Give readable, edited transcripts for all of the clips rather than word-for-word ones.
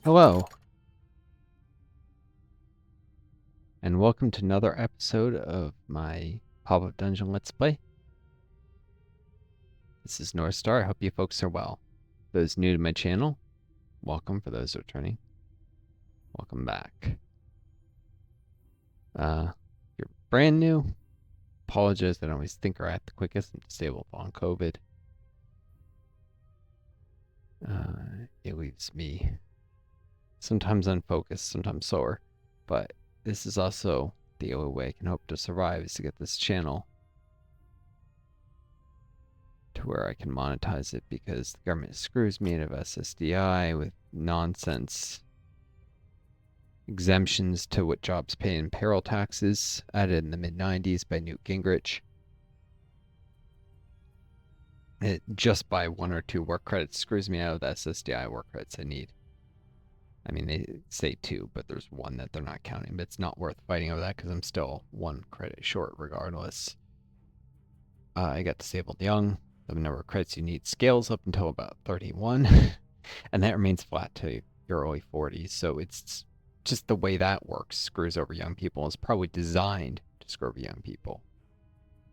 Hello, and welcome to another episode of my Pop-Up Dungeon Let's Play. This is Northstar. I hope you folks are well. Those new to my channel, welcome. For those returning, welcome back. You're brand new, apologize. I don't always think or act the quickest. I'm disabled on COVID. It leaves me sometimes unfocused, sometimes slower, but this is also the only way I can hope to survive, is to get this channel to where I can monetize it, because the government screws me out of SSDI with nonsense exemptions to what jobs pay in payroll taxes added in the mid-90s by Newt Gingrich. It just by 1 or 2 work credits screws me out of the SSDI work credits I need. I mean, they say 2, but there's 1 that they're not counting, but it's not worth fighting over that because I'm still 1 credit short regardless. I got disabled young. The number of credits you need scales up until about 31, and that remains flat to your early 40s. So it's just the way that works screws over young people. It's probably designed to screw over young people.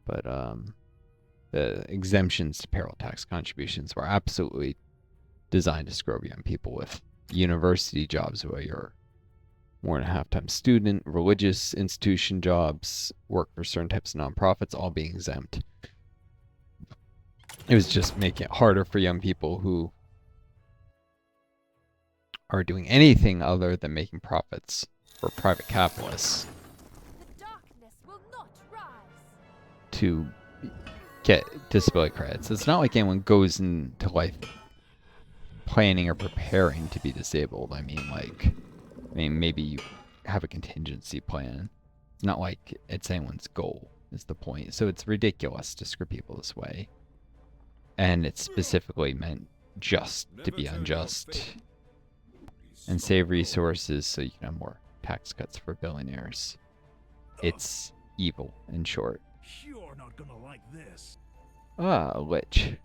But the exemptions to payroll tax contributions were absolutely designed to screw over young people, with university jobs where you're more than a half-time student, religious institution jobs, work for certain types of nonprofits, all being exempt. It was just making it harder for young people who are doing anything other than making profits for private capitalists to get disability credits. It's not like anyone goes into life planning or preparing to be disabled. I mean, maybe you have a contingency plan. It's not like it's anyone's goal, is the point. So it's ridiculous to screw people this way. And it's specifically meant just to be unjust and save resources so you can have more tax cuts for billionaires. It's evil, in short. You're not gonna like this. Lich.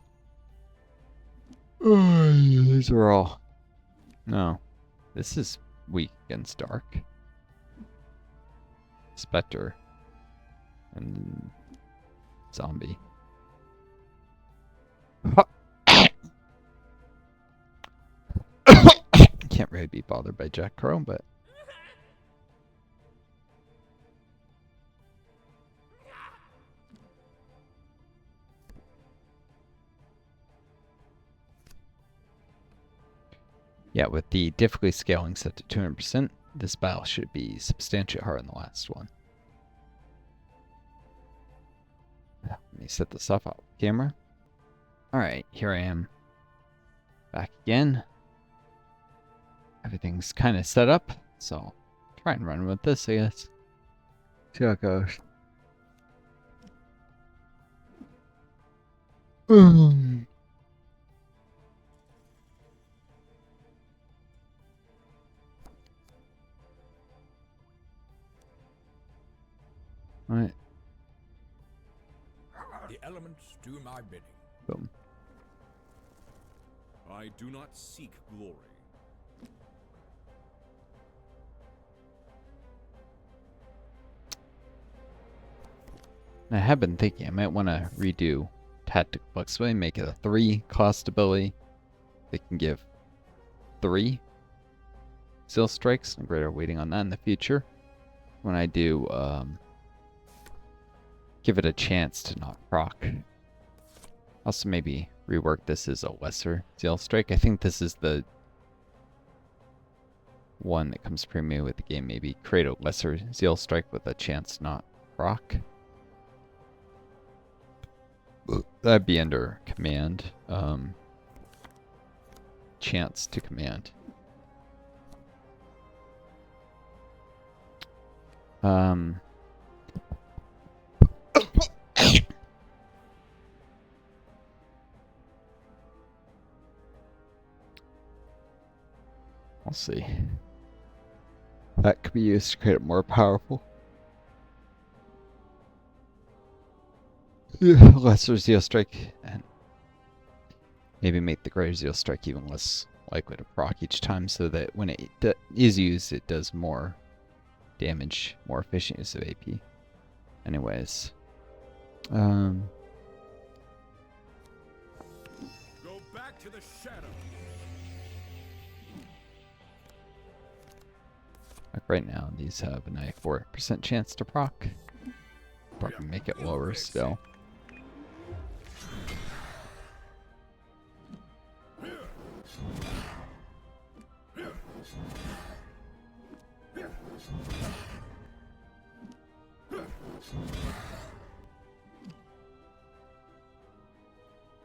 These are all... No. This is weak against Dark. Spectre. And Zombie. Can't really be bothered by Jack Crow, but... Yeah, with the difficulty scaling set to 200%, this battle should be substantially harder than the last one. Let me set this off out camera. Alright, here I am. Back again. Everything's kind of set up, so I'll try and run with this, I guess. See how it goes. Alright. The elements do my bidding. Boom. I do not seek glory. I have been thinking I might want to redo Tactical Flexibility, make it a 3 cost ability. It can give 3 Zeal Strikes. I'm greater waiting on that in the future. When I do, give it a chance to not proc. Also maybe rework this as a lesser Zeal Strike. I think this is the one that comes premium with the game. Maybe create a lesser Zeal Strike with a chance to not proc. That'd be under command. Chance to command. I'll see. That could be used to create it more powerful. Lesser Zeal Strike, and maybe make the Greater Zeal Strike even less likely to proc each time, so that when it is used, it does more damage, more efficient use of AP. Anyways, Go back to the shadow. like right now, these have a 94% chance to proc. Probably make it lower still.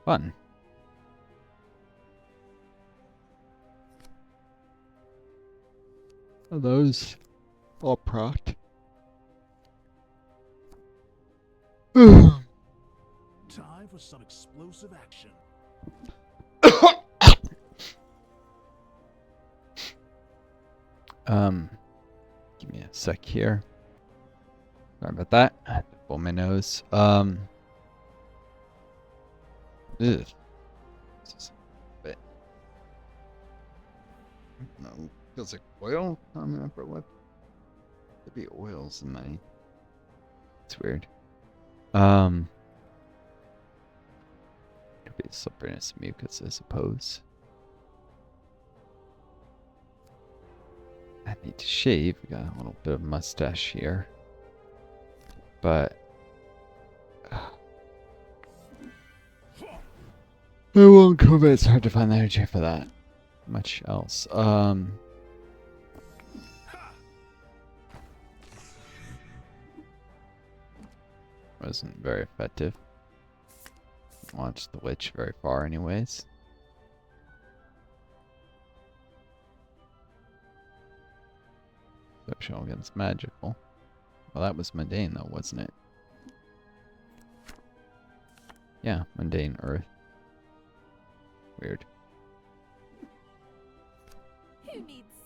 Fun. Are those all proc? Time for some explosive action. Give me a sec here. Sorry about that. I had to blow my nose. Ugh. This is a bit. No, feels like oil. I don't remember what. Could be oils in my. It's weird. Could be slipperiness mucus, I suppose. I need to shave. We got a little bit of mustache here, but I won't cover. It's hard to find the energy for that. Much else. Wasn't very effective. Launched the witch very far, anyways. Exceptional against magical. Well, that was mundane, though, wasn't it? Yeah, mundane earth. Weird.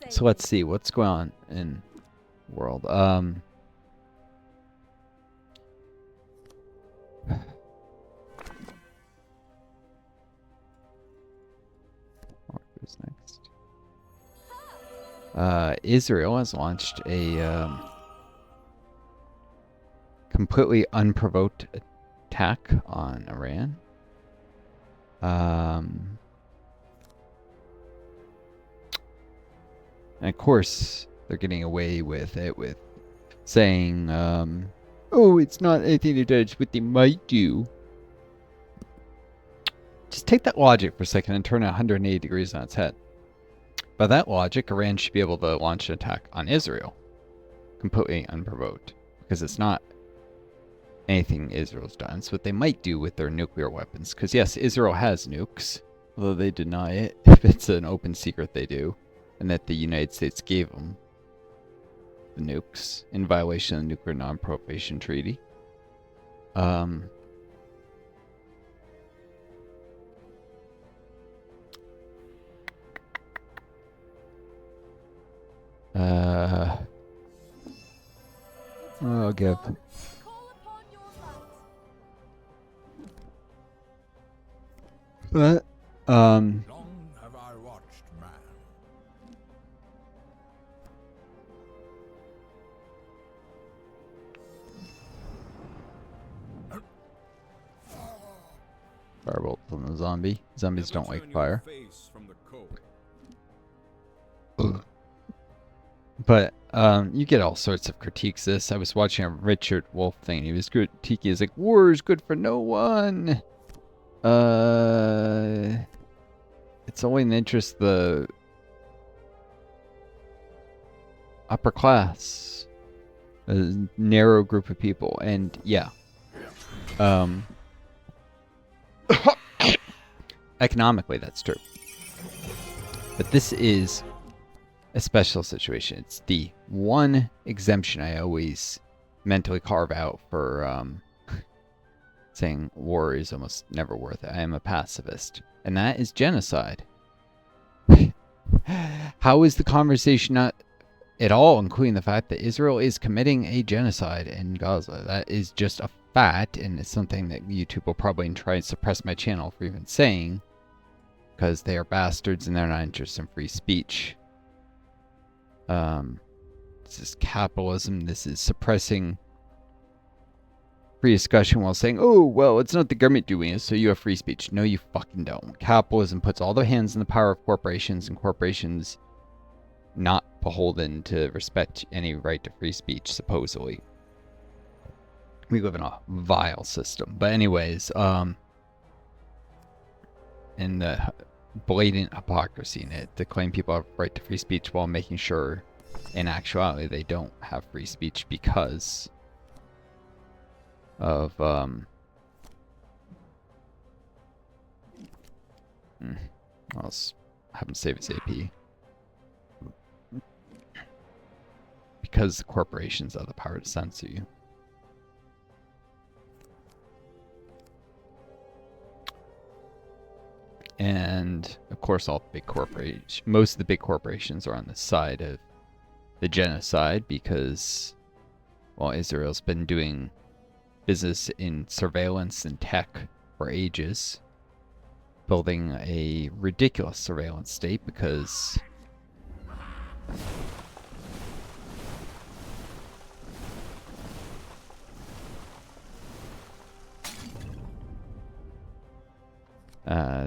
So let's see what's going on in the world. Who's next? Israel has launched a completely unprovoked attack on Iran. And of course, they're getting away with it with saying, oh, it's not anything to do, it's what they might do. Just take that logic for a second and turn it 180 degrees on its head. By that logic, Iran should be able to launch an attack on Israel. Completely unprovoked. Because it's not anything Israel's done. It's what they might do with their nuclear weapons. Because yes, Israel has nukes. Although they deny it. If it's an open secret, they do. And that the United States gave them the nukes in violation of the Nuclear Non-Proliferation Treaty. I'll give. But, Long have I watched man. Firebolt from the zombie. Zombies don't like fire. Face from the cold. But you get all sorts of critiques of this. I was watching a Richard Wolf thing. He was critiquing. He's like, war is good for no one. It's only in the interest of the upper class, a narrow group of people, and yeah, economically that's true. But this is a special situation. It's the one exemption I always mentally carve out for saying war is almost never worth it. I am a pacifist. And that is genocide. How is the conversation not at all including the fact that Israel is committing a genocide in Gaza? That is just a fact, and it's something that YouTube will probably try and suppress my channel for even saying. because they are bastards and they're not interested in free speech. This is capitalism. This is suppressing free discussion while saying, oh, well, it's not the government doing it, so you have free speech. No, you fucking don't. Capitalism puts all their hands in the power of corporations, and corporations not beholden to respect any right to free speech, supposedly. We live in a vile system. But anyways, in the blatant hypocrisy in it, to claim people have right to free speech while making sure in actuality they don't have free speech because of I'll have him save his AP. Because the corporations have the power to censor you. And of course, all big corporations, most of the big corporations are on the side of the genocide because, well, Israel's been doing business in surveillance and tech for ages, building a ridiculous surveillance state because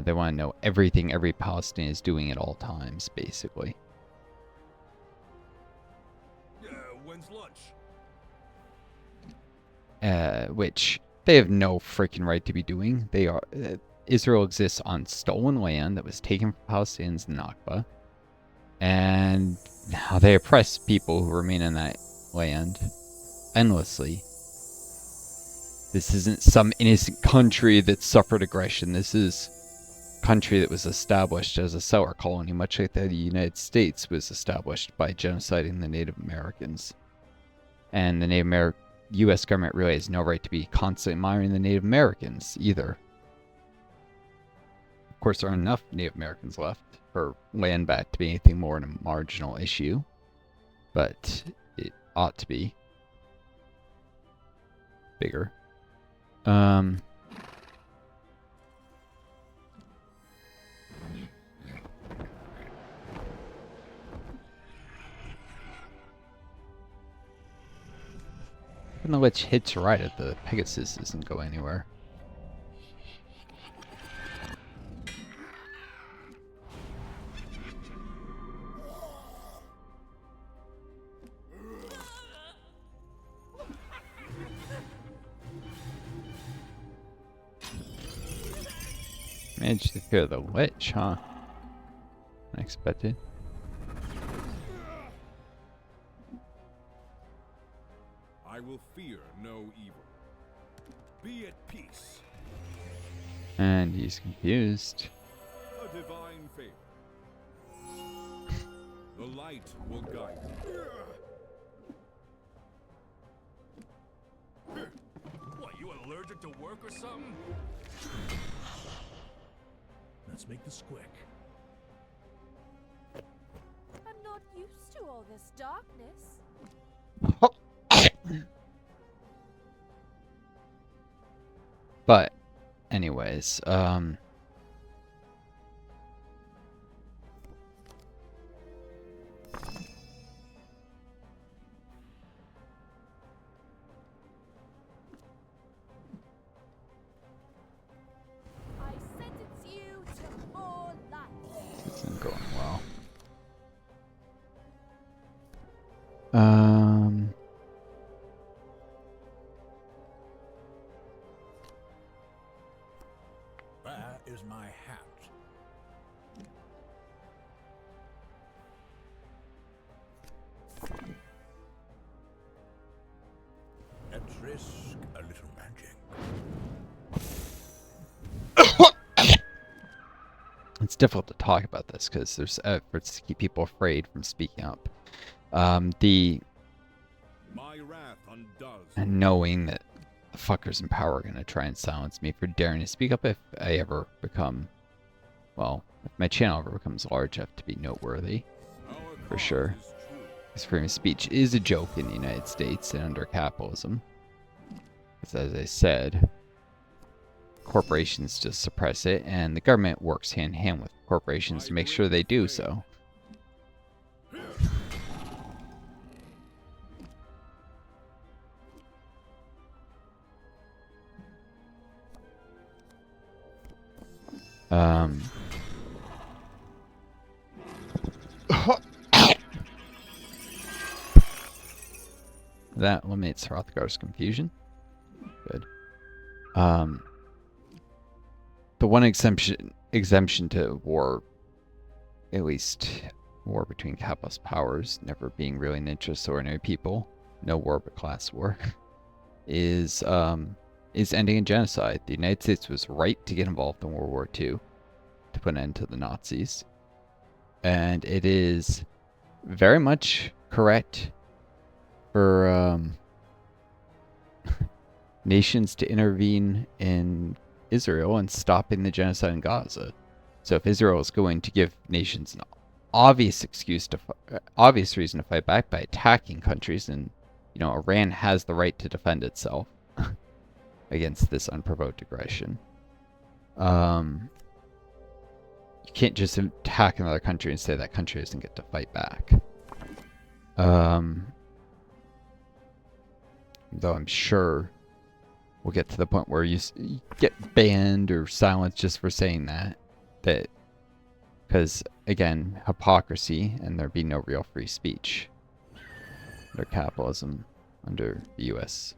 they want to know everything every Palestinian is doing at all times, basically. When's lunch? Which they have no freaking right to be doing. They are Israel exists on stolen land that was taken from Palestinians in Nakba, and now they oppress people who remain in that land endlessly. This isn't some innocent country that suffered aggression. This is a country that was established as a settler colony, much like the United States was established by genociding the Native Americans. And the U.S. government really has no right to be constantly monitoring the Native Americans either. Of course, there aren't enough Native Americans left for land back to be anything more than a marginal issue, but it ought to be bigger. Even though which hits right at the Pegasus doesn't go anywhere. Managed to clear the lich, huh? Unexpected. I will fear no evil. Be at peace. And he's confused. A divine favor. The light will guide you. What, you allergic to work or something? Let's make this quick. I'm not used to all this darkness. But, anyways, I sentence you to more life. this isn't going well. Where is my hat? Let's risk a little magic. It's difficult to talk about this because there's efforts to keep people afraid from speaking up. My wrath undoes. And knowing that the fuckers in power are going to try and silence me for daring to speak up if I ever become, well, if my channel ever becomes large enough to be noteworthy, for sure. Because freedom of speech is a joke in the United States and under capitalism. Because as I said, corporations to suppress it, and the government works hand in hand with corporations to make sure they do so. That eliminates Hrothgar's confusion. Good. The one exemption to war, at least war between capitalist powers, never being really an interest of ordinary people, no war but class war, is ending in genocide. The United States was right to get involved in World War II to put an end to the Nazis. And it is very much correct for nations to intervene in Israel and stopping the genocide in Gaza. So if Israel is going to give nations an obvious reason to fight back by attacking countries, and Iran has the right to defend itself against this unprovoked aggression. You can't just attack another country and say that country doesn't get to fight back. Though I'm sure we'll get to the point where you get banned or silenced just for saying that. Because, again, hypocrisy, and there'd be no real free speech under capitalism, under the U.S.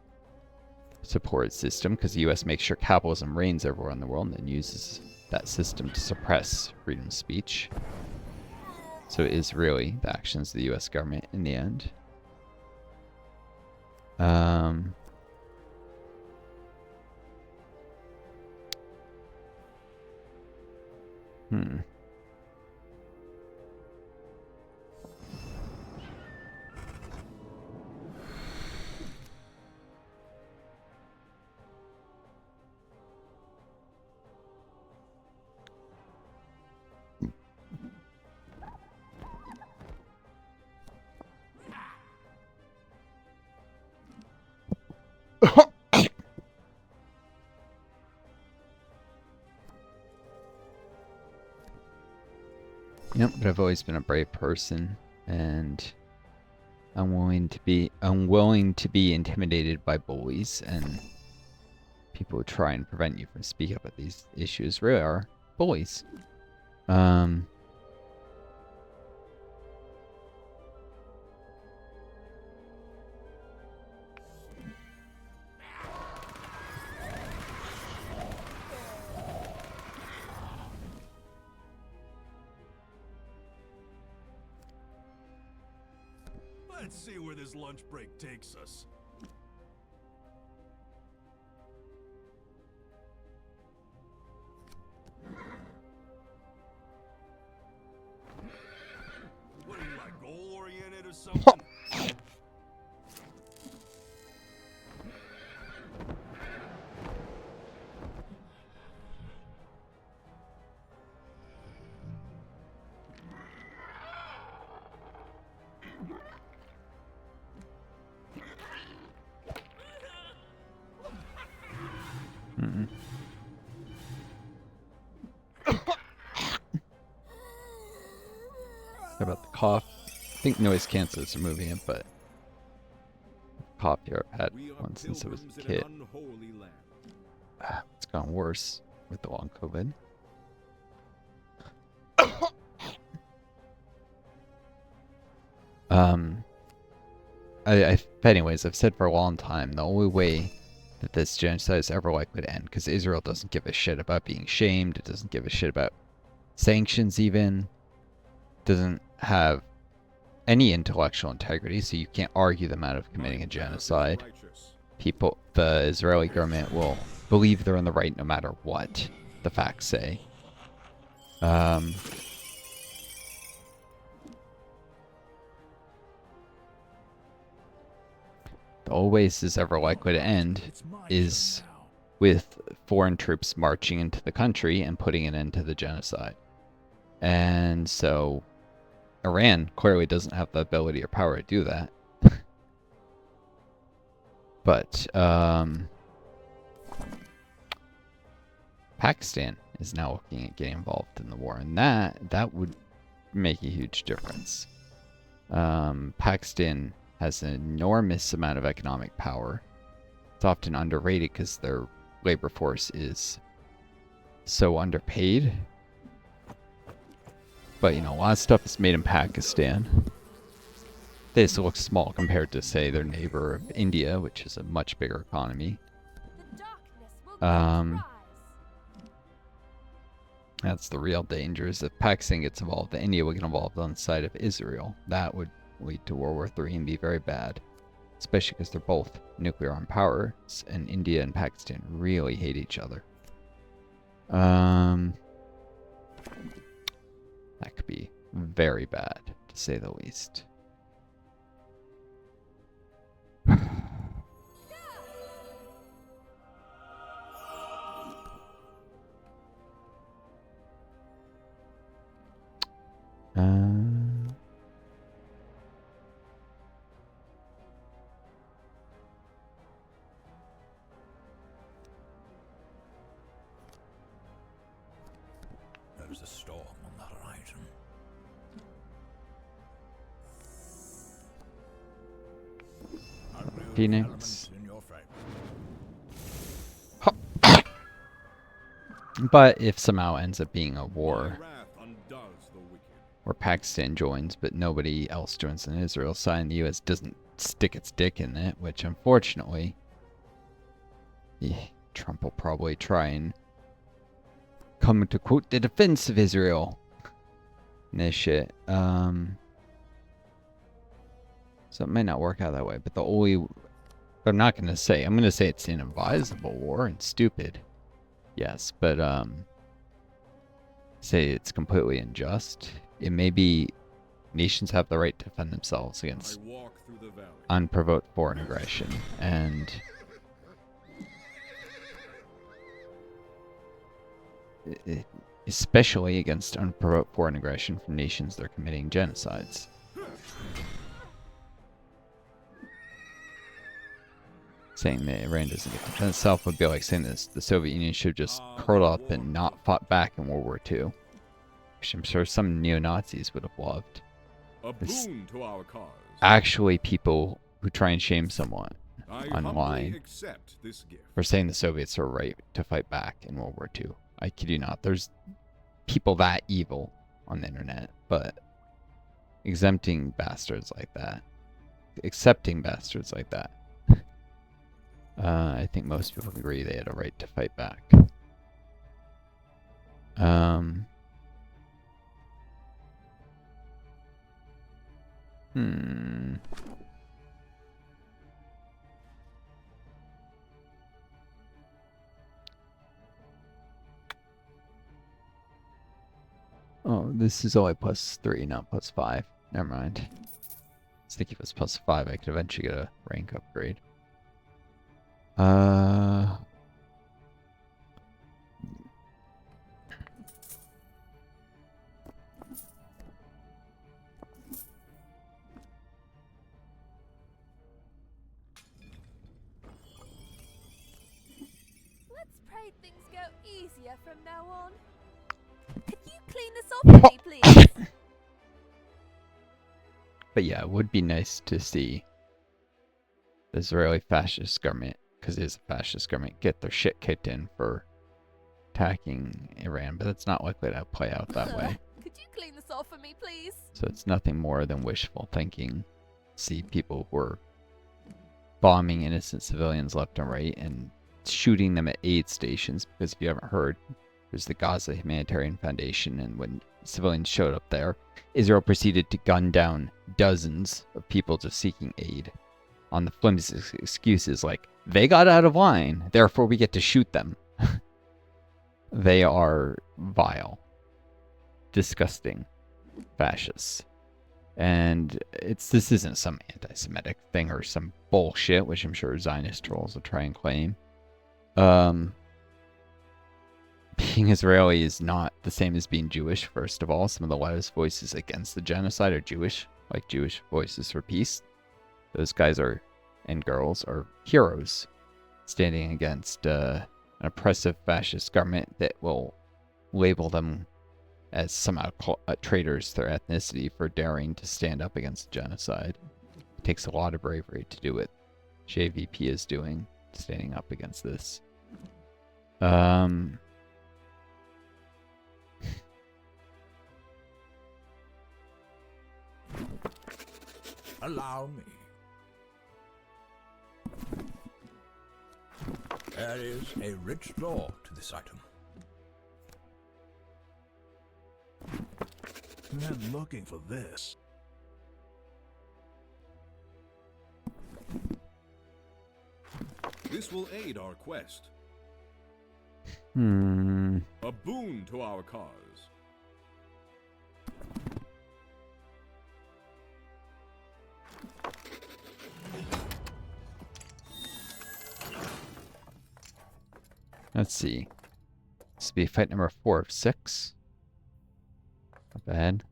supported system, because the U.S. makes sure capitalism reigns everywhere in the world and then uses that system to suppress freedom of speech. So it is really the actions of the U.S. government in the end. Yep, but I've always been a brave person, and unwilling to be intimidated by bullies and people who try and prevent you from speaking up at these issues. Really are bullies. Let's see where this lunch break takes us. What are you, like, goal-oriented or something? How about the cough? I think noise cancel is removing it, but cough here I've had one since I was a kid. It's gone worse with the long COVID. Anyways, I've said for a long time, the only way that this genocide is ever likely to end, because Israel doesn't give a shit about being shamed, it doesn't give a shit about sanctions even, doesn't have any intellectual integrity, so you can't argue them out of committing a genocide. The Israeli government will believe they're in the right no matter what the facts say. The only way this is ever likely to end is with foreign troops marching into the country and putting an end to the genocide. And so Iran clearly doesn't have the ability or power to do that. But Pakistan is now looking at getting involved in the war, and that would make a huge difference. Pakistan has an enormous amount of economic power. It's often underrated because their labor force is so underpaid. But, you know, a lot of stuff is made in Pakistan. They just look small compared to, say, their neighbor of India, which is a much bigger economy. The darkness will not rise. That's the real danger, is if Pakistan gets involved, then India will get involved on the side of Israel. That would lead to World War III and be very bad. Especially because they're both nuclear armed powers, and India and Pakistan really hate each other. That could be very bad, to say the least. There's a storm on the horizon. I will Phoenix. elements in your favor. But if somehow ends up being a war My wrath undoes the wicked. where Pakistan joins, but nobody else joins on Israel's side, and the U.S. doesn't stick its dick in it, which unfortunately, Trump will probably try and come to quote the defense of Israel. And this shit. So it might not work out that way, but I'm not gonna say. I'm gonna say it's an inadvisable war and stupid. Yes, but say it's completely unjust. It may be nations have the right to defend themselves against I walk through the valley. unprovoked foreign aggression, and especially against unprovoked foreign aggression from nations that are committing genocides. Saying that Iran doesn't get to defend itself would be like saying this: the Soviet Union should have just curled up and not fought back in World War II, which I'm sure some neo-Nazis would have loved. A This- boon to our cause. Actually, people who try and shame someone I online humbly accept this gift. for saying the Soviets are right to fight back in World War II. I kid you not. There's people that evil on the internet, but accepting bastards like that, I think most people agree they had a right to fight back. Oh, this is only +3, not +5. Never mind. I was thinking if it was +5, I could eventually get a rank upgrade. Let's pray things go easier from now on. Could you clean this off for me, please? But yeah, it would be nice to see the Israeli fascist government, because it is a fascist government, get their shit kicked in for attacking Iran, but it's not likely to play out that way. Could you clean this off for me, please? So it's nothing more than wishful thinking. See people who are bombing innocent civilians left and right and shooting them at aid stations, because if you haven't heard, there's the Gaza Humanitarian Foundation, and when civilians showed up there, Israel proceeded to gun down dozens of people just seeking aid on the flimsy excuses like, they got out of line, therefore we get to shoot them. They are vile, disgusting fascists. And this isn't some anti-Semitic thing or some bullshit, which I'm sure Zionist trolls will try and claim. Being Israeli is not the same as being Jewish, first of all. Some of the loudest voices against the genocide are Jewish, like Jewish Voices for Peace. Those guys and girls are heroes, standing against an oppressive fascist government that will label them as somehow traitors to their ethnicity for daring to stand up against genocide. It takes a lot of bravery to do what JVP is doing, standing up against this. Allow me. There is a rich lore to this item. I'm looking for this. This will aid our quest. A boon to our cause. Let's see. This will be fight number 4 of 6. Not bad.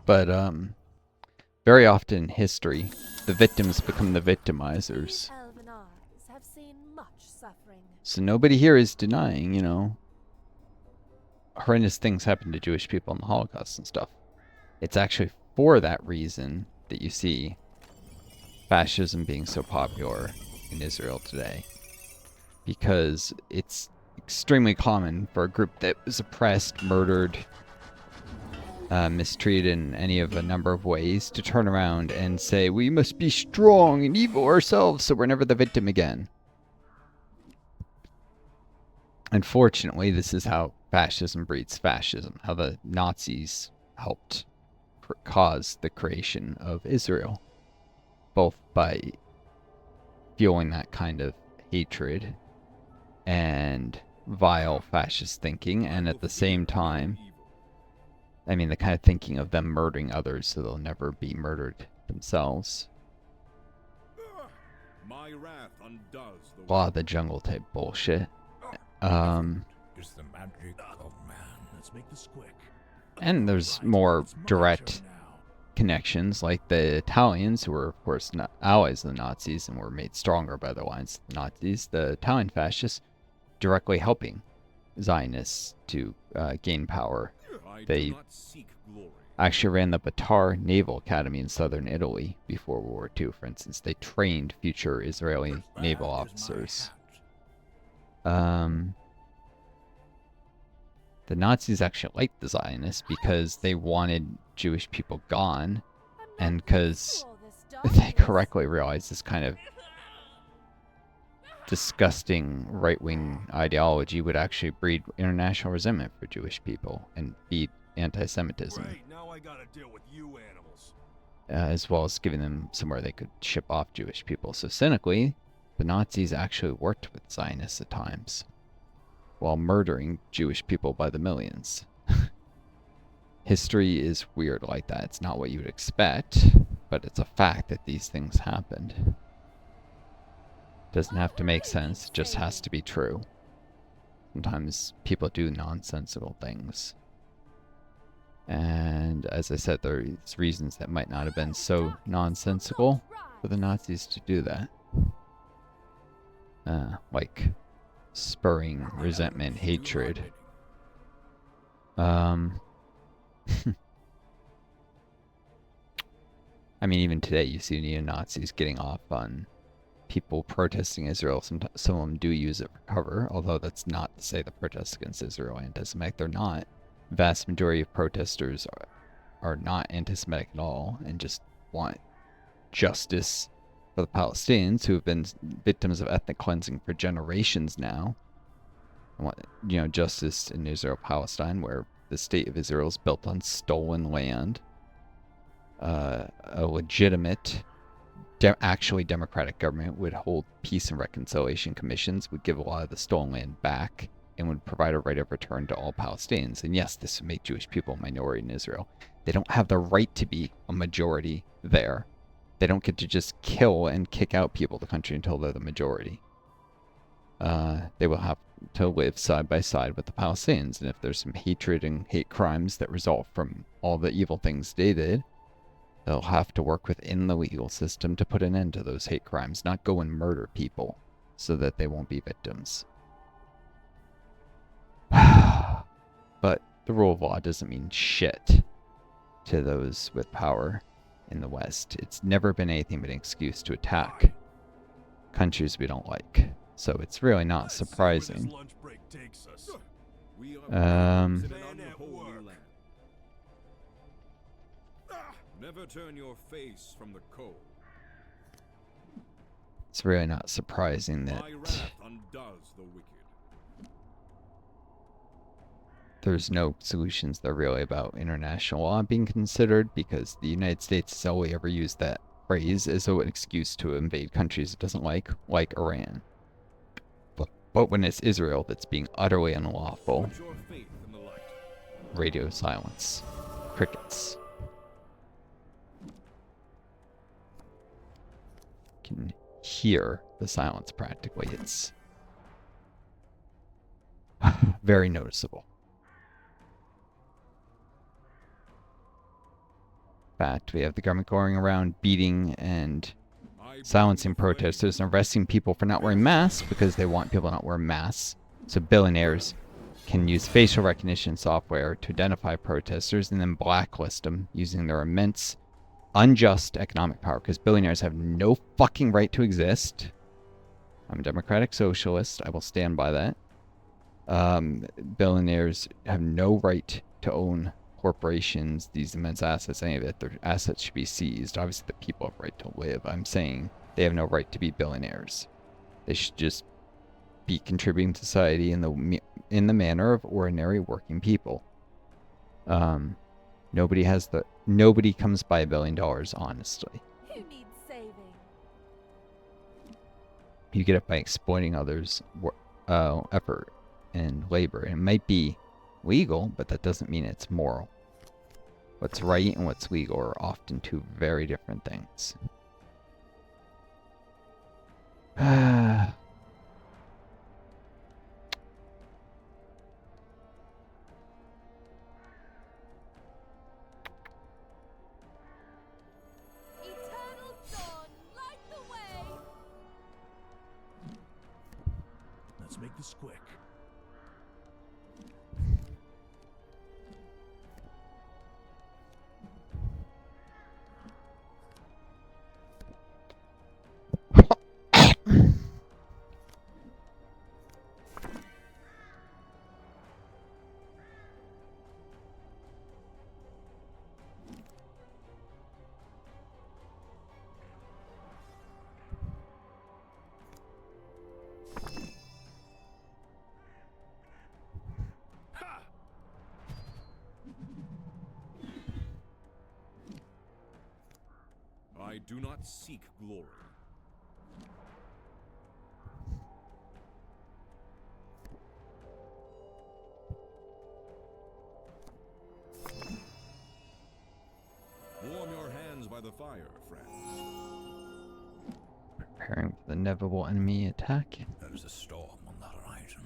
But, very often in history, the victims become the victimizers. Elven armies have seen much suffering. So nobody here is denying, you know, horrendous things happen to Jewish people in the Holocaust and stuff. It's actually for that reason that you see fascism being so popular in Israel today. Because it's extremely common for a group that was oppressed, murdered, mistreated in any of a number of ways to turn around and say, we must be strong and evil ourselves so we're never the victim again. Unfortunately, this is how fascism breeds fascism, how the Nazis helped cause the creation of Israel, both by fueling that kind of hatred and vile fascist thinking, and at the same time, I mean, the kind of thinking of them murdering others so they'll never be murdered themselves. My wrath undoes the A lot of the jungle type bullshit. Is the magic of man. Let's make this quick. And there's more direct connections, like the Italians, who were, of course, not allies of the Nazis and were made stronger by the alliance of the Nazis. The Italian fascists directly helping Zionists to gain power. They actually ran the Batar Naval Academy in southern Italy before World War II, for instance. They trained future Israeli naval officers. The Nazis actually liked the Zionists because they wanted Jewish people gone, and because they correctly realized this kind of disgusting right-wing ideology would actually breed international resentment for Jewish people and feed anti-Semitism, Great, now I gotta deal with you animals. as well as giving them somewhere they could ship off Jewish people. So cynically, the Nazis actually worked with Zionists at times, while murdering Jewish people by the millions. History is weird like that. It's not what you would expect, but it's a fact that these things happened. Doesn't have to make sense, it just has to be true. Sometimes people do nonsensical things. And as I said, there's reasons that might not have been so nonsensical for the Nazis to do that. Like spurring resentment, hatred. I mean, even today you see neo-Nazis getting off on people protesting Israel. Some of them do use it for cover, although that's not to say the protests against Israel are anti-Semitic. They're not. The vast majority of protesters are not anti-Semitic at all and just want justice for the Palestinians who have been victims of ethnic cleansing for generations now. I want, you know, justice in Israel-Palestine, where the state of Israel is built on stolen land. A legitimate, actually democratic government would hold peace and reconciliation commissions, would give a lot of the stolen land back, and would provide a right of return to all Palestinians. And yes, this would make Jewish people a minority in Israel. They don't have the right to be a majority there. They don't get to just kill and kick out people of the country until they're the majority. They will have to live side by side with the Palestinians. And if there's some hatred and hate crimes that result from all the evil things they did, They'll have to work within the legal system to put an end to those hate crimes, not go and murder people so that they won't be victims. But the rule of law doesn't mean shit to those with power in the West. It's never been anything but an excuse to attack countries we don't like. So it's really not Let's see where this surprising. lunch break takes us. We are Um, pilgrims in an Man at unholy work. land. Never turn your face from the cold. It's really not surprising that My wrath undoes the wicked. there's no solutions that are really about international law being considered, because the United States has only ever used that phrase as an excuse to invade countries it doesn't like Iran. But when it's Israel that's being utterly unlawful, Put your faith in the light. radio silence, crickets. You can hear the silence practically. It's very noticeable. In fact, we have the government going around beating and I silencing bring the flame. protesters and arresting people for not wearing masks because they want people to not wear masks. So billionaires can use facial recognition software to identify protesters and then blacklist them using their immense, unjust economic power, because billionaires have no fucking right to exist. I'm a democratic socialist. I will stand by that. Billionaires have no right to own corporations, these immense assets, any of it. Their assets should be seized. Obviously, the people have a right to live. I'm saying they have no right to be billionaires. They should just be contributing to society in the manner of ordinary working people. Nobody comes by $1 billion, honestly. Who needs saving? You get it by exploiting others' effort and labor. And it might be legal, but that doesn't mean it's moral. What's right and what's legal are often two very different things. Eternal dawn, light the way! Let's make this quick. I do not seek glory. Warm your hands by the fire, friend. Preparing for the inevitable enemy attack. There is a storm on the horizon.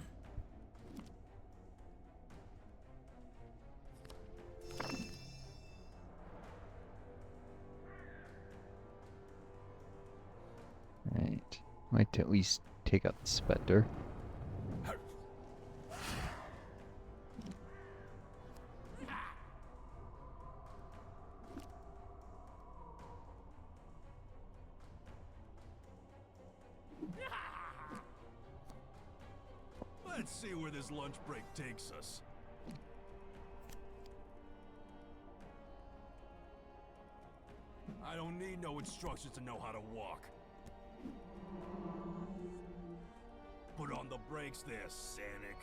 Right. Like to at least take out the Spectre. Let's see where this lunch break takes us. I don't need no instructions to know how to walk. Put on the brakes there, Sanic.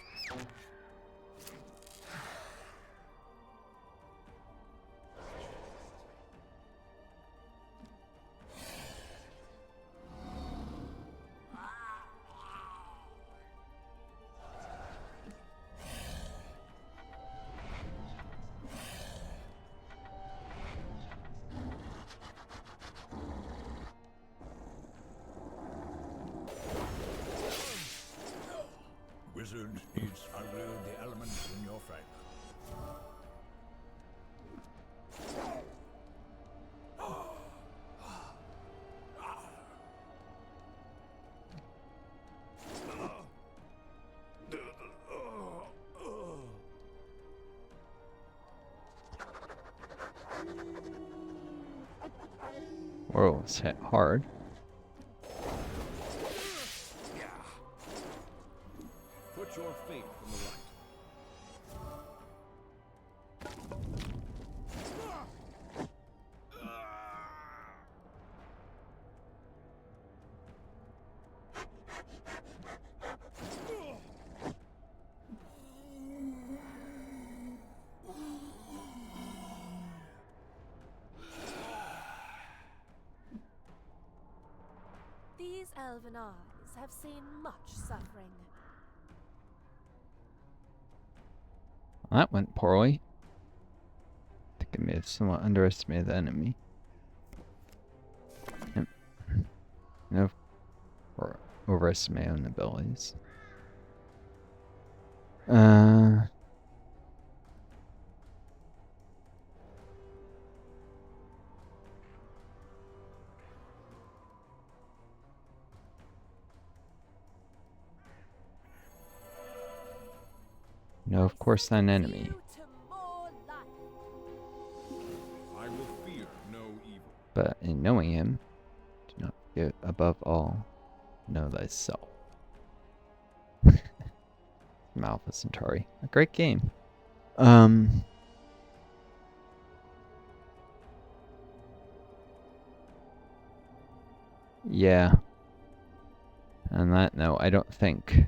Wizard needs to unload the elements in your fragment. Or was hit hard. Put your faith in the light. These elven eyes have seen much suffering. Well, that went poorly. I think I may have somewhat underestimated the enemy. Yep. No. Or overestimate own abilities. No, of course not an enemy. You to more life. I will fear no evil. But in knowing him, do not forget above all, know thyself. Alpha Centauri. A great game. Yeah. On that note, I don't think.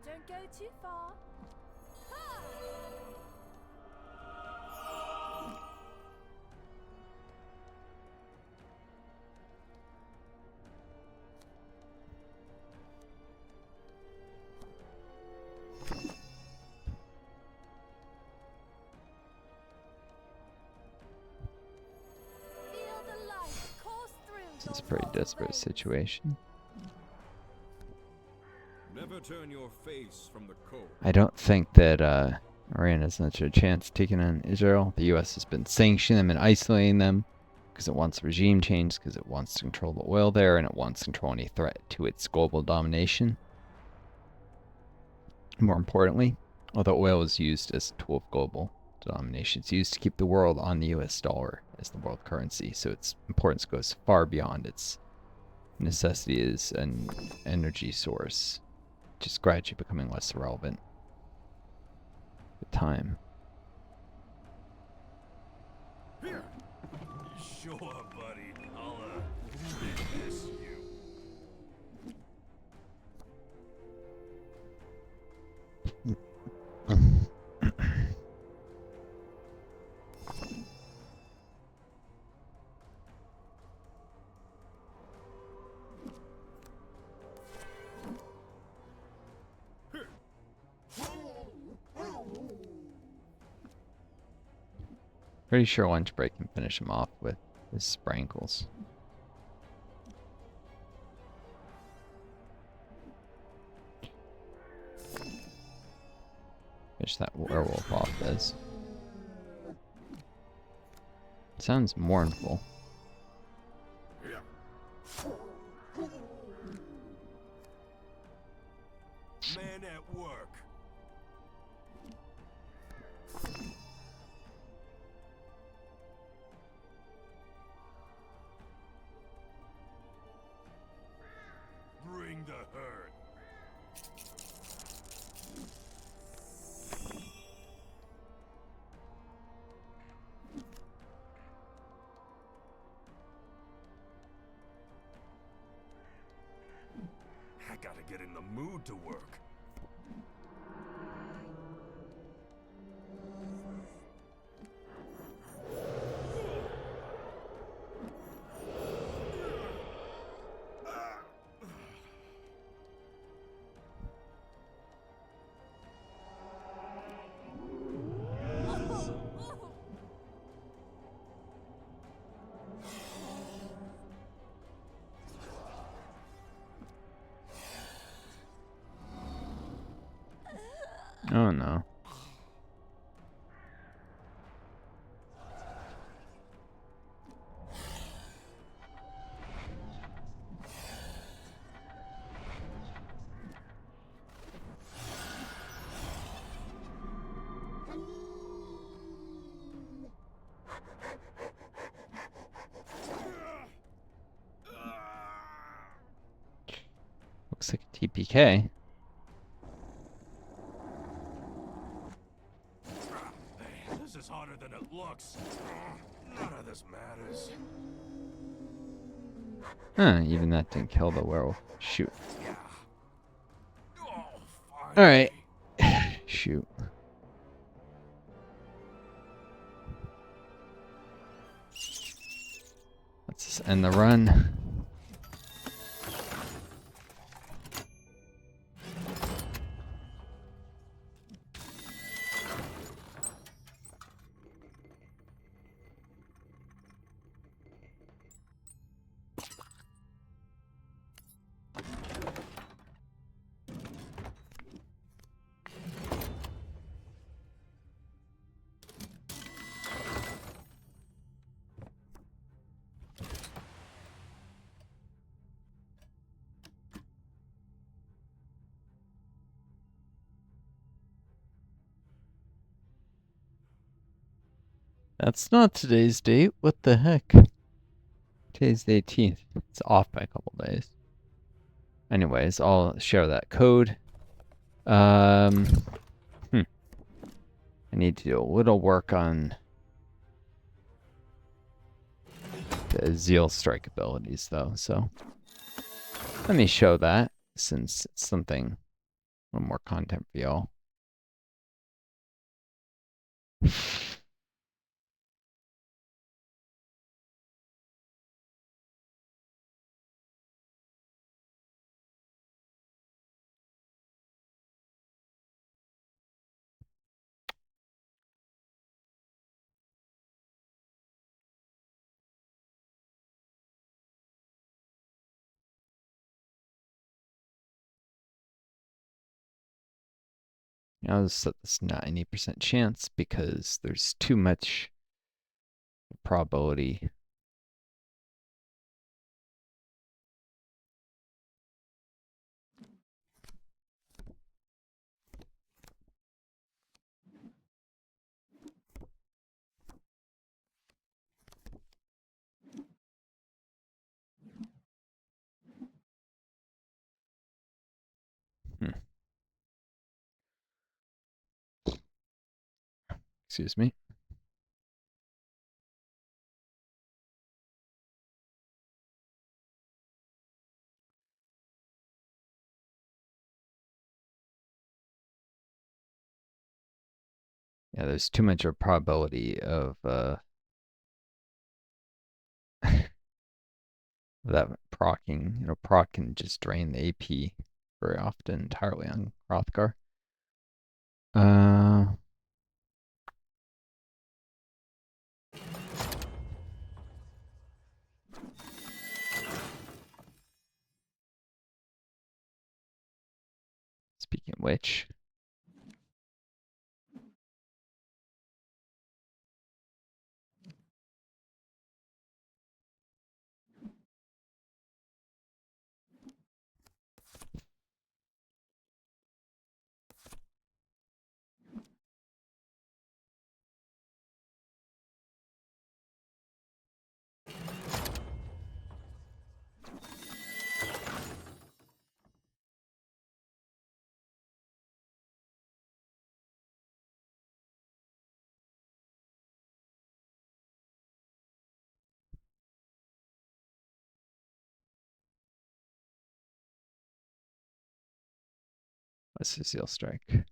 Don't go too far. Ha! Feel the light course through This is a your pretty mortal desperate veins. situation. Never turn your face from the cold. I don't think that Iran has much of a chance taking on Israel. The U.S. has been sanctioning them and isolating them because it wants regime change, because it wants to control the oil there, and it wants to control any threat to its global domination. More importantly, although oil is used as a tool of global domination, it's used to keep the world on the U.S. dollar as the world currency, so its importance goes far beyond its necessity as an energy source, just gradually becoming less relevant with time. Here. Sure, buddy. I'll, miss you. Pretty sure lunch break can finish him off with his sprankles. Finish that werewolf off this. Sounds mournful. Man at work. Bring the herd. I gotta get in the mood to work. Oh no. looks like a TPK. This is harder than it looks. None of this matters. Huh, even that didn't kill the werewolf. Shoot. Yeah. Oh, Alright. finally. Shoot. Let's just end the run. That's not today's date. What the heck? Today's the 18th. It's off by a couple days. Anyways, I'll share that code. I need to do a little work on the Zeal Strike abilities, though. So let me show that since it's something, a little more content for y'all. I'll just set this 90% chance because there's too much probability. Excuse me. Yeah, there's too much of a probability of that procking. You know, proc can just drain the AP very often entirely on Hrothgar. Speaking of which, what's the Zeal Strike?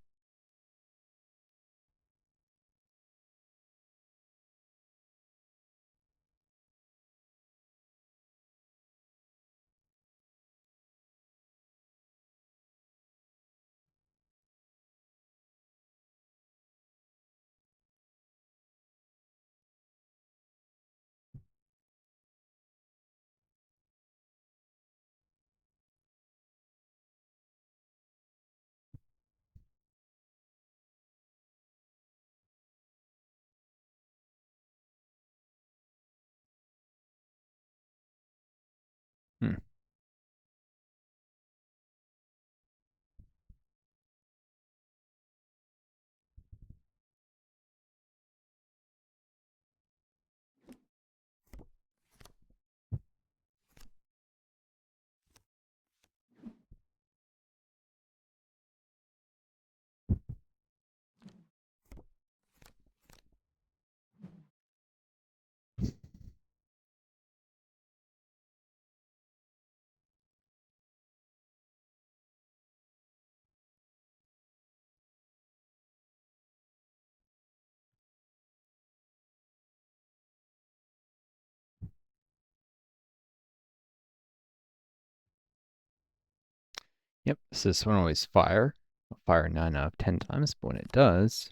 Yep, so this one always fire. It'll fire 9 out of 10 times, but when it does,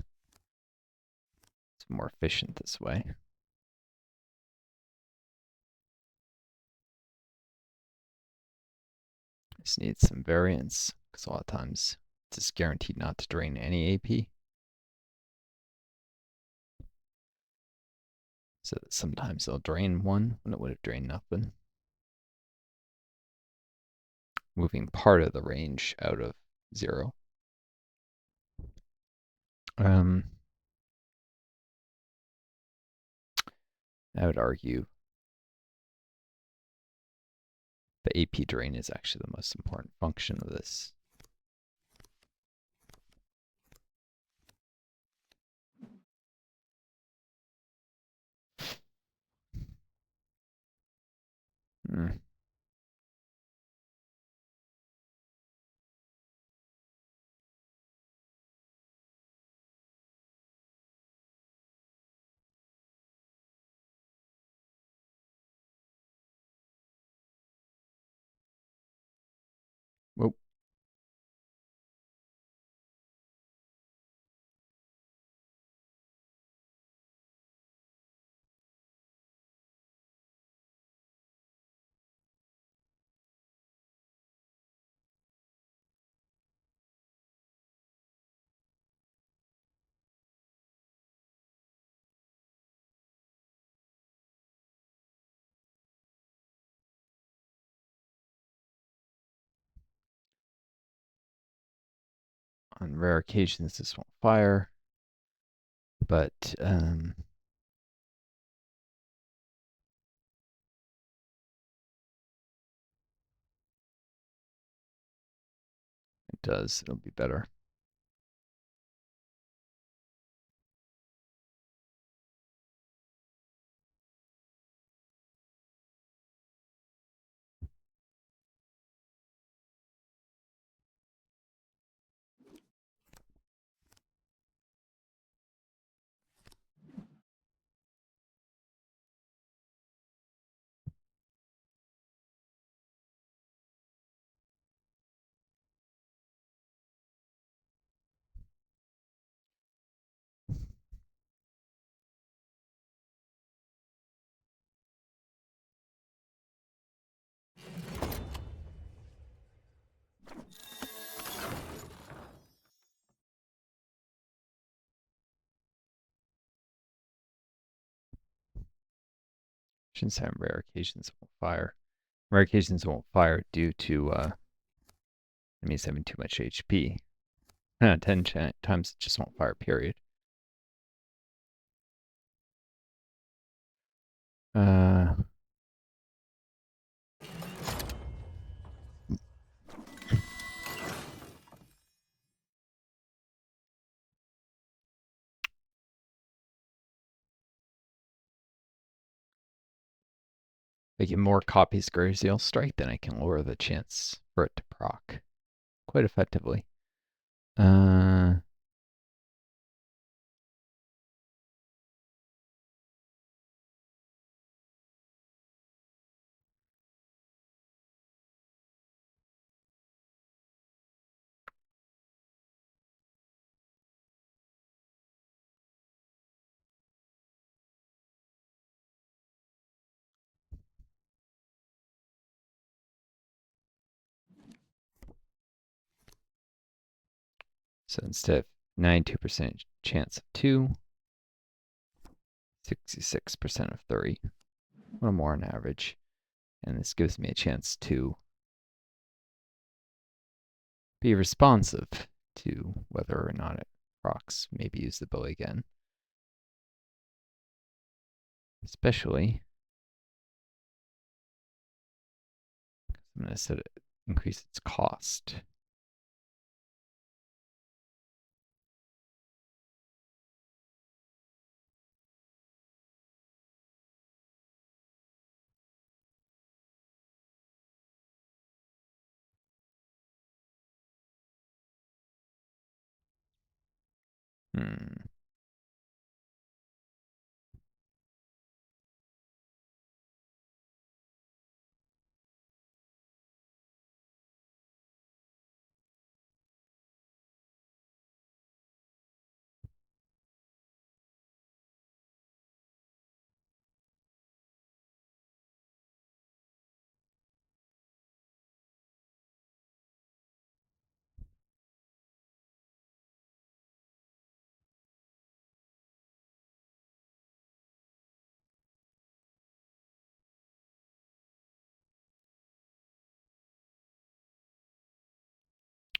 it's more efficient this way. Just need some variance, because a lot of times it's just guaranteed not to drain any AP. So that sometimes they'll drain 1 when it would have drained nothing. Moving part of the range out of 0. I would argue the AP drain is actually the most important function of this. Hmm. Whoop. On rare occasions, this won't fire, but it does. It'll be better. Shouldn't say on rare occasions it won't fire. Rare occasions it won't fire due to enemies having too much HP. 10 times it just won't fire, period. If I get more copies of Graziel Strike, then I can lower the chance for it to proc quite effectively. So instead of 92% chance of 2, 66% of 3. A little more on average. And this gives me a chance to be responsive to whether or not it procs, maybe use the bow again. Especially, I'm going to set it, increase its cost. Hmm.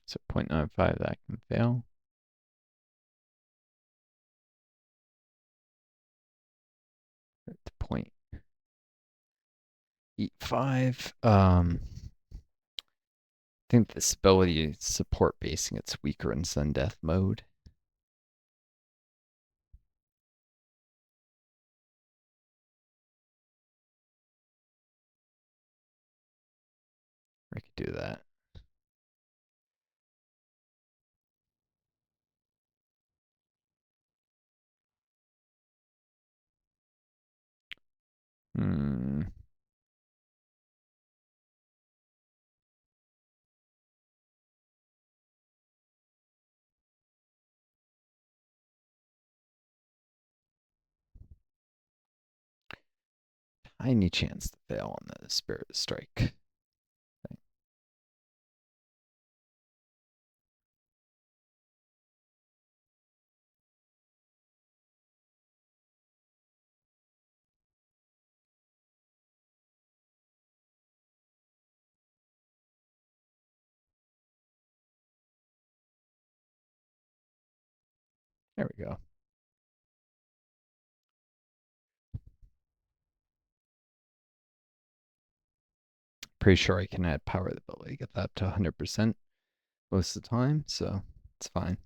So 0.95 that can fail. At 0.85. I think this ability to support basing it's weaker in Sun Death mode. I could do that. Hmm. Tiny chance to fail on the Spirit Strike. There we go. Pretty sure I can add power to the ability, get that up to 100% most of the time, so it's fine.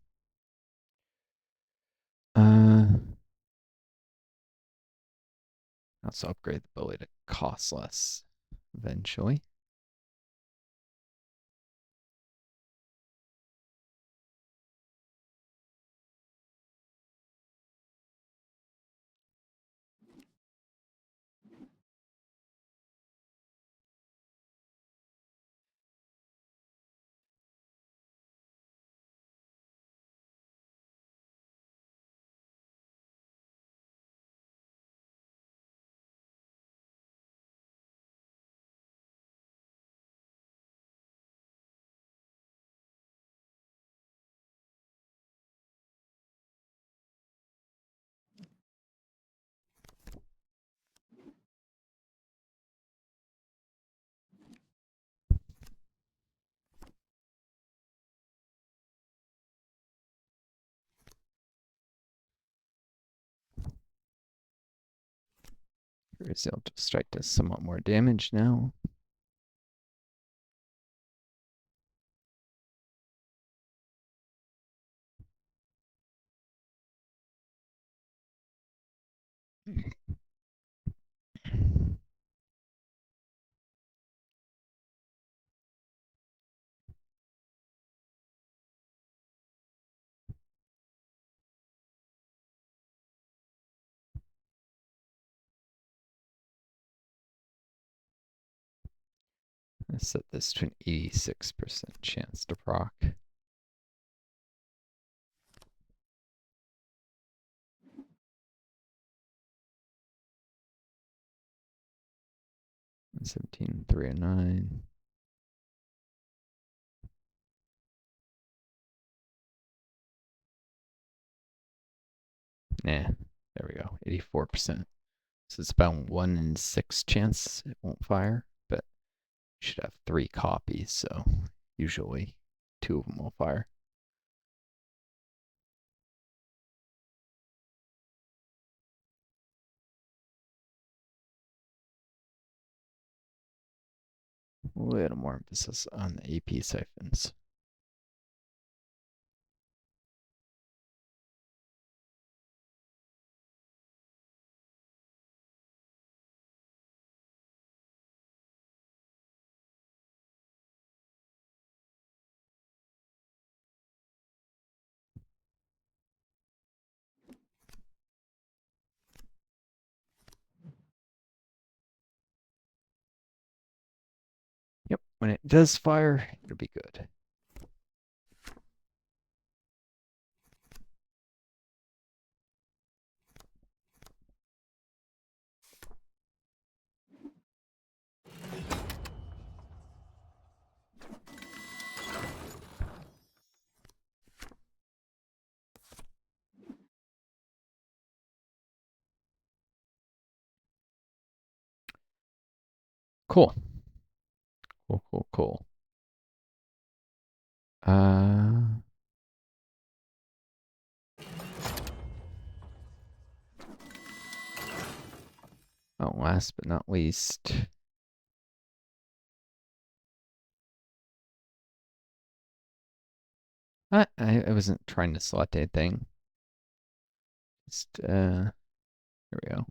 Also upgrade the ability to cost less eventually. Result strike does somewhat more damage now. I set this to an 86% chance to proc. $17, $309. Nah, there we go, 84%. So it's about 1 in 6 chance it won't fire, but you should have 3 copies, so usually 2 of them will fire. A little more emphasis on the AP siphons. Yep, when it does fire, it'll be good. Cool. Cool. Oh, last but not least. I wasn't trying to select anything. Just, here we go.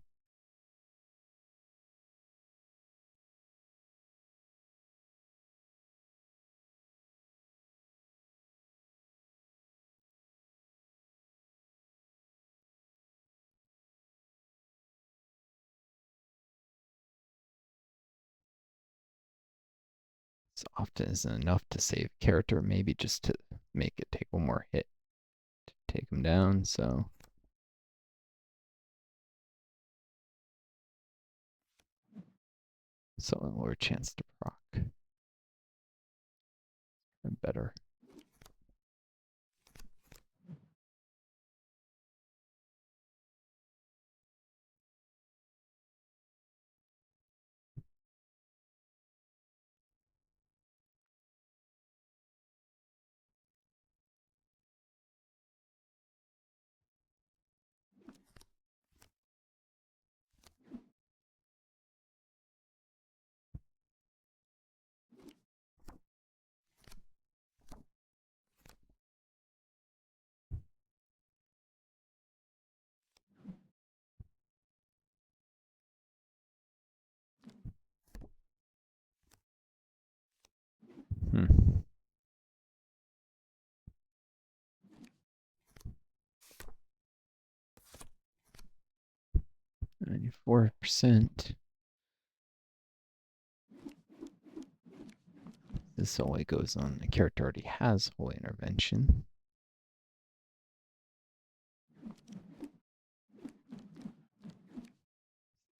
This often isn't enough to save character, maybe just to make it take one more hit to take him down, so. So a lower chance to proc. And better. Hmm. 94%. This only goes on the character already has Holy Intervention.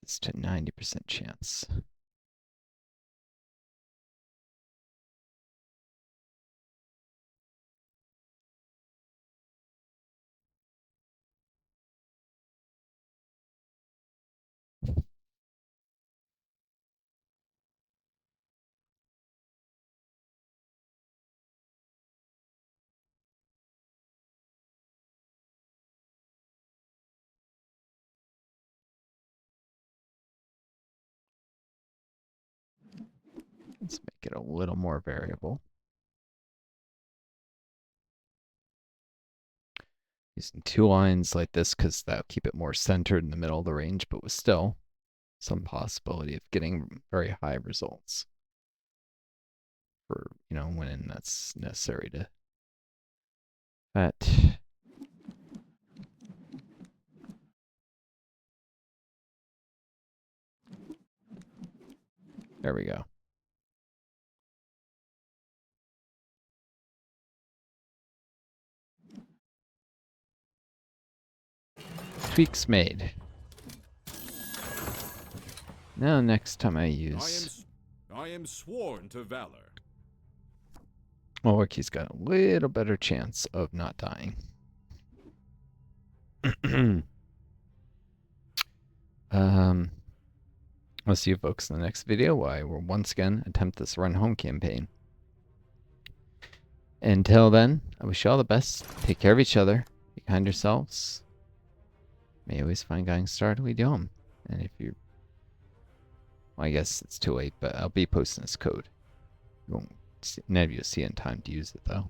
It's to 90% chance. Let's make it a little more variable. Using 2 lines like this because that'll keep it more centered in the middle of the range, but with still some possibility of getting very high results for, when that's necessary to that. There we go. Tweaks made. Now next time I use... I am sworn to valor. Oh, look, he's got a little better chance of not dying. I'll see you folks in the next video while I will once again attempt this run home campaign. Until then, I wish you all the best. Take care of each other. Be kind to yourselves. May you always find guiding star to lead you home. And if you... Well, I guess it's too late, but I'll be posting this code. You won't see, none of you will see it in time to use it, though.